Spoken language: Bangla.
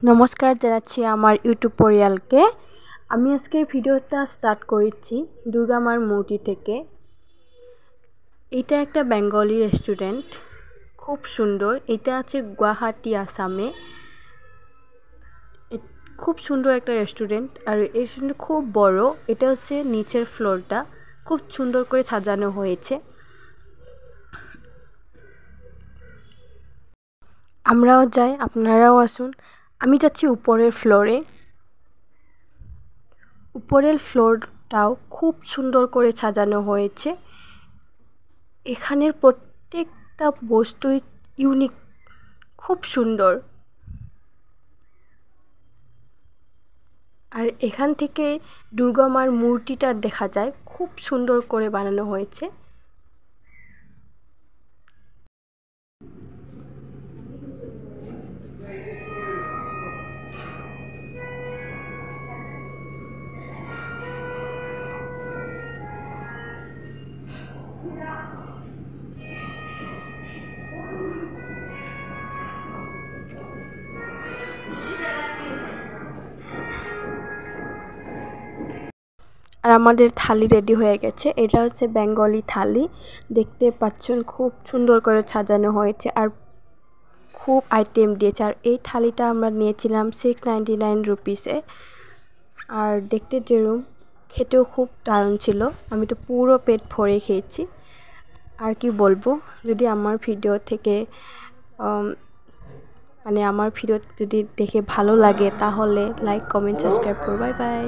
নমস্কার জানাচ্ছি আমার ইউটিউব পরিয়ালকে। আমি আজকে ভিডিওটা স্টার্ট করেছি দুর্গা মার মূর্তি থেকে। এটা একটা বেঙ্গলি রেস্টুরেন্ট, খুব সুন্দর। এটা আছে গুয়াহাটি, আসামে। খুব সুন্দর একটা রেস্টুরেন্ট, আর এই রেস্টুরেন্ট খুব বড়। এটা হচ্ছে নিচের ফ্লোরটা, খুব সুন্দর করে সাজানো হয়েছে। আমরাও যাই, আপনারাও আসুন। আমি যাচ্ছি উপরের ফ্লোরে। উপরের ফ্লোরটাও খুব সুন্দর করে সাজানো হয়েছে। এখানের প্রত্যেকটা বস্তুই ইউনিক, খুব সুন্দর। আর এখান থেকে দুর্গা মার মূর্তিটা দেখা যায়, খুব সুন্দর করে বানানো হয়েছে। আর আমাদের থালি রেডি হয়ে গেছে। এটা হচ্ছে বেঙ্গলি থালি, দেখতে পাচ্ছেন খুব সুন্দর করে সাজানো হয়েছে আর খুব আইটেম দিয়েছে। আর এই থালিটা আমরা নিয়েছিলাম 699 রুপিসে। আর দেখতে যেরকম, খেতেও খুব দারুণ ছিল। আমি তো পুরো পেট ভরে খেয়েছি। আর কি বলবো, যদি আমার ভিডিও থেকে আমার ভিডিও যদি দেখে ভালো লাগে তাহলে লাইক, কমেন্ট, সাবস্ক্রাইব করো। Bye bye.